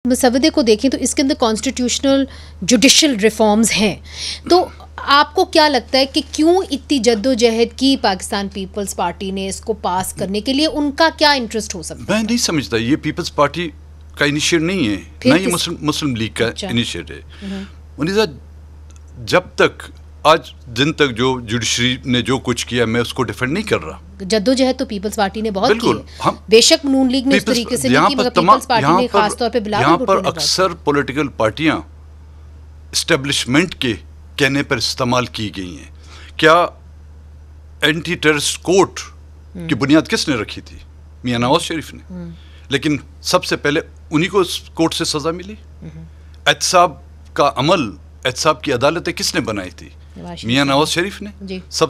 مسودے کو دیکھیں تو اس کے اندر کانسٹیٹیوشنل جوڈیشل ریفارمز ہیں، تو آپ کو کیا لگتا ہے کہ کیوں اتنی جد و جہد کی پاکستان پیپلز پارٹی نے اس کو پاس کرنے کے لیے؟ ان کا کیا انٹرسٹ ہو سکتا ہے؟ میں نہیں سمجھتا یہ پیپلز پارٹی کا انیشیٹ نہیں ہے، نہ یہ مسلم لیگ کا انیشیٹ ہے۔ منیزہ، جب تک آج دن تک جو جوڈیشری نے جو کچھ کیا میں اس کو ڈیفینڈ نہیں کر رہا۔ جد و جہد تو پیپلز پارٹی نے بہت کی ہے، بے شک نون لیگ نے اس طریقے سے نہیں کی، مگر پیپلز پارٹی نے خاص طور پہ بلاول بھٹو نے یہاں پر اکثر پولیٹیکل پارٹیاں اسٹیبلشمنٹ کے کہنے پر استعمال کی گئی ہیں۔ کیا اینٹی ٹیررسٹ کورٹ کی بنیاد کس نے رکھی تھی؟ میاں نواز شریف نے، لیکن سب سے پہلے انہی کو اس کورٹ سے سزا ملی۔ احتساب کا عمل، احتساب کی عدالتیں کس نے بنائی تھی؟ میاں نواز شریف نے۔ سب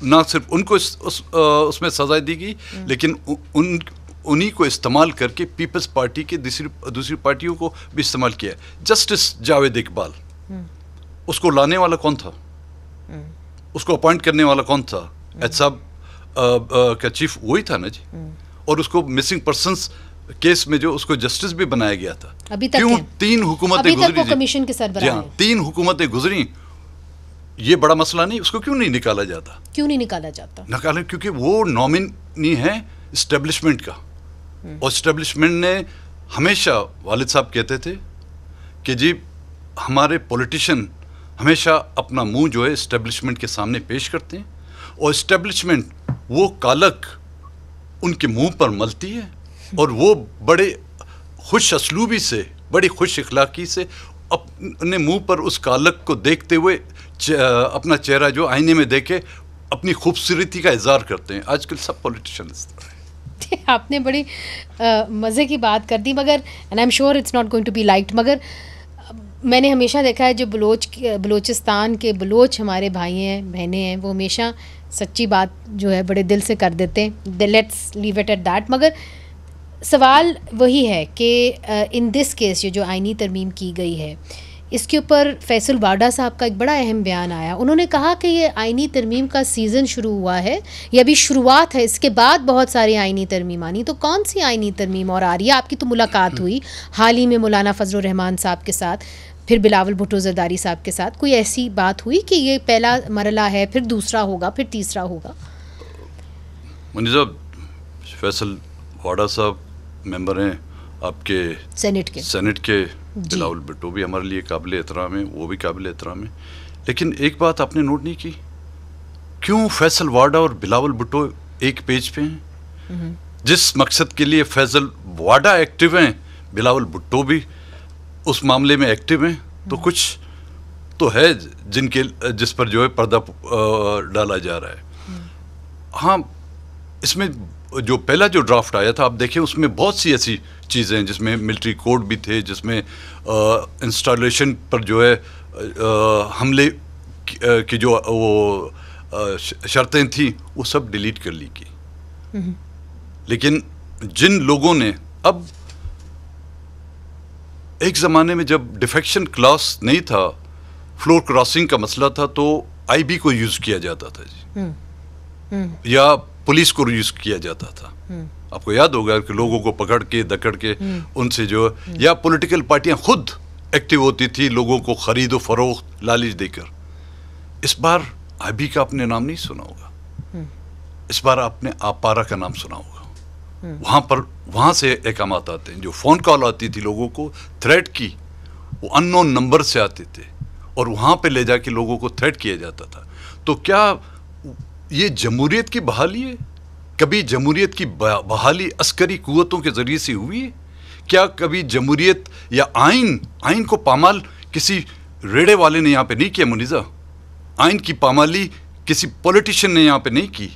نہ صرف ان کو اس میں سزا دی گئی، لیکن انہی کو استعمال کر کے پیپلز پارٹی کے دوسری پارٹیوں کو بھی استعمال کیا۔ جسٹس جاوید اقبال، اس کو لانے والا کون تھا؟ اس کو اپوائنٹ کرنے والا کون تھا؟ احتساب کا چیف وہی تھا نا جی۔ اور اس کو مسنگ پرسنس کیس میں جو اس کو جسٹس بھی بنایا گیا تھا۔ کیوں 3 حکومتیں گزری؟ کمیشن کے سربراہ ہیں، 3 حکومتیں گزری، یہ بڑا مسئلہ نہیں، اس کو کیوں نہیں نکالا جاتا؟ کیوں نہیں نکالا جاتا؟ کیونکہ وہ نامنی ہے اسٹیبلشمنٹ کا، اور اسٹیبلشمنٹ نے ہمیشہ، والد صاحب کہتے تھے کہ جی ہمارے پولیٹیشین ہمیشہ اپنا منہ جو ہے اسٹیبلشمنٹ کے سامنے پیش کرتے ہیں، اور اسٹیبلشمنٹ وہ کالک ان کے منہ پر ملتی ہے، اور وہ بڑے خوش اسلوبی سے، بڑی خوش اخلاقی سے اپنے منہ پر اس کالک کو دیکھتے ہوئے اپنا چہرہ جو آئینے میں دیکھے اپنی خوبصورتی کا اظہار کرتے ہیں۔ آج کل سب پولیٹیشین اس طرح ہے۔ آپ نے بڑی مزے کی بات کر دی، مگر and I'm sure it's not going to be liked, مگر میں نے ہمیشہ دیکھا ہے جو بلوچستان کے بلوچ ہمارے بھائی ہیں، بہنیں ہیں، وہ ہمیشہ سچی بات جو ہے بڑے دل سے کر دیتے ہیں، let's leave it at that. مگر سوال وہی ہے کہ ان دس کیس جو آئینی ترمیم کی گئی ہے، اس کے اوپر فیصل واڈا صاحب کا ایک بڑا اہم بیان آیا۔ انہوں نے کہا کہ یہ آئینی ترمیم کا سیزن شروع ہوا ہے، یہ ابھی شروعات ہے، اس کے بعد بہت ساری آئینی ترمیم آنی۔ تو کون سی آئینی ترمیم اور آ رہی ہے؟ آپ کی تو ملاقات ہوئی حال ہی میں مولانا فضل الرحمان صاحب کے ساتھ، پھر بلاول بھٹو زرداری صاحب کے ساتھ، کوئی ایسی بات ہوئی کہ یہ پہلا مرحلہ ہے، پھر دوسرا ہوگا، پھر تیسرا ہوگا؟ منیزہ، فیصل واڈا صاحب ممبر ہیں آپ کے سینٹ کے، بلاول بھٹو بھی ہمارے لیے قابل احترام ہے، وہ بھی قابل احترام ہے، لیکن ایک بات آپ نے نوٹ نہیں کی، کیوں فیصل واڈا اور بلاول بھٹو ایک پیج پہ ہیں؟ جس مقصد کے لیے فیصل واڈا ایکٹیو ہیں، بلاول بھٹو بھی اس معاملے میں ایکٹیو ہیں، تو کچھ تو ہے جس پر جو ہے پردہ ڈالا جا رہا ہے۔ ہاں، اس میں جو پہلا جو ڈرافٹ آیا تھا، آپ دیکھیں اس میں بہت سی ایسی چیزیں ہیں جس میں ملٹری کوڈ بھی تھے، جس میں انسٹالیشن پر جو ہے حملے کی جو وہ شرطیں تھیں وہ سب ڈیلیٹ کر لی گئی۔ لیکن جن لوگوں نے، اب ایک زمانے میں جب ڈیفیکشن کلاس نہیں تھا، فلور کراسنگ کا مسئلہ تھا، تو آئی بی کو یوز کیا جاتا تھا جی، یا پولیس کو یوز کیا جاتا تھا۔ آپ کو یاد ہوگا کہ لوگوں کو پکڑ کے دکڑ کے ان سے جو، یا پولیٹیکل پارٹیاں خود ایکٹیو ہوتی تھی لوگوں کو خرید و فروخت لالچ دے کر۔ اس بار آئی بی کا آپ نے نام نہیں سنا ہوگا، اس بار آپ نے آپارا کا نام سنا ہوگا۔ وہاں سے احکامات آتے ہیں، جو فون کال آتی تھی لوگوں کو تھریٹ کی، وہ ان نون نمبر سے آتے تھے، اور وہاں پہ لے جا کے لوگوں کو تھریٹ کیا جاتا تھا۔ تو کیا یہ جمہوریت کی بحالی ہے؟ کبھی جمہوریت کی بحالی عسکری قوتوں کے ذریعے سے ہوئی ہے؟ کیا کبھی جمہوریت یا آئین کو پامال کسی ریڑے والے نے یہاں پہ نہیں کیا؟ منیزہ، آئین کی پامالی کسی پولیٹیشین نے یہاں پہ نہیں کی۔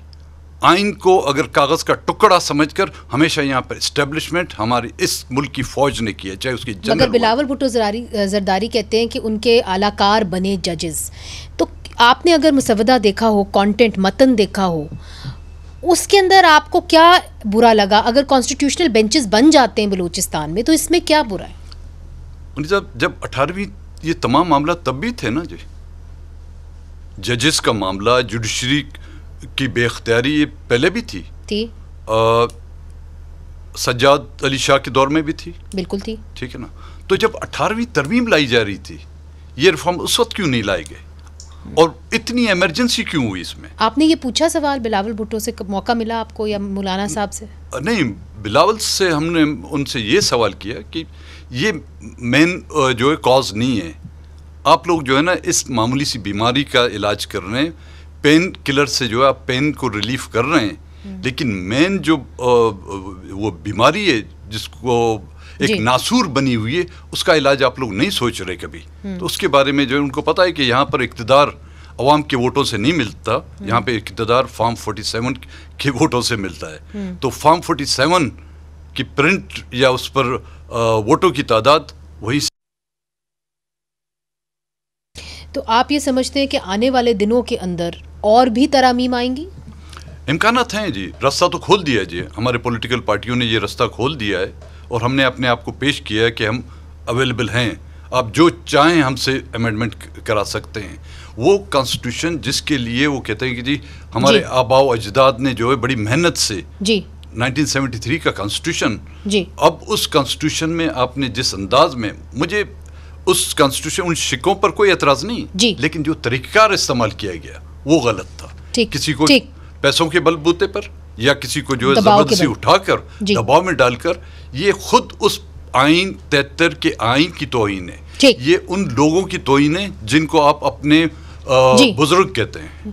آئین کو اگر کاغذ کا ٹکڑا سمجھ کر ہمیشہ یہاں پر اسٹیبلشمنٹ ہماری اس ملک کی فوج نے کیا، چاہے اس کی جنرل۔ مگر بلاول بھٹو زرداری کہتے ہیں کہ ان کے اعلی کار بنے ججز، تو آپ نے اگر مسودہ دیکھا ہو، کانٹینٹ متن دیکھا ہو، اس کے اندر آپ کو کیا برا لگا؟ اگر کانسٹیٹیوشنل بینچز بن جاتے ہیں بلوچستان میں تو اس میں کیا برا ہے؟ جب 18ویں یہ تمام معاملہ تب بھی تھے نا جی، ججز کا معاملہ، جوڈیشری کی بے اختیاری یہ پہلے بھی تھی، سجاد علی شاہ کے دور میں بھی تھی، بالکل تھی، ٹھیک ہے نا۔ تو جب 18ویں ترمیم لائی جا رہی تھی یہ ریفارم اس وقت کیوں نہیں لائے گئے اور اتنی ایمرجنسی کیوں ہوئی اس میں؟ آپ نے یہ پوچھا سوال بلاول بھٹو سے، موقع ملا آپ کو یا مولانا صاحب سے؟ نہیں، بلاول سے ہم نے ان سے یہ سوال کیا کہ یہ مین جو ہے کاز نہیں ہے. آپ لوگ جو ہے نا اس معمولی سی بیماری کا علاج کر رہے ہیں، پین کلر سے جو ہے آپ پین کو ریلیف کر رہے ہیں، لیکن مین جو وہ بیماری ہے جس کو ایک ناسور بنی ہوئی ہے اس کا علاج آپ لوگ نہیں سوچ رہے کبھی. تو اس کے بارے میں جو ہے ان کو پتا ہے کہ یہاں پر اقتدار عوام کے ووٹوں سے نہیں ملتا، یہاں پہ اقتدار فارم 47 کے ووٹوں سے ملتا ہے. تو فارم 47 کی پرنٹ یا اس پر ووٹوں کی تعداد وہی. تو آپ یہ سمجھتے ہیں کہ آنے والے دنوں کے اندر اور بھی ترامیم آئیں گی؟ امکانات ہیں جی، رستہ تو کھول دیا ہے جی، ہمارے پولیٹیکل پارٹیوں نے یہ رستہ کھول دیا ہے اور ہم نے اپنے آپ کو پیش کیا ہے کہ ہم اویلیبل ہیں. آپ جو چاہیں ہم سے امینڈمنٹ کرا سکتے ہیں. وہ کانسٹیٹیوشن جس کے لیے وہ کہتے ہیں کہ جی ہمارے آباء و اجداد نے جو ہے بڑی محنت سے 1973 کا کانسٹیٹیوشن، اب اس کانسٹیٹیوشن میں آپ نے جس انداز میں، مجھے اس کانسٹیٹیوشن ان شکوں پر کوئی اعتراض نہیں، لیکن جو طریقہ کار استعمال کیا گیا وہ غلط تھا. کسی کو پیسوں کے بل بوتے پر یا کسی کو جو ہے زبردستی اٹھا کر دباؤ میں ڈال کر، یہ خود اس آئین 73 کے آئین کی توہین ہے. یہ ان لوگوں کی توہین ہے جن کو آپ اپنے بزرگ کہتے ہیں.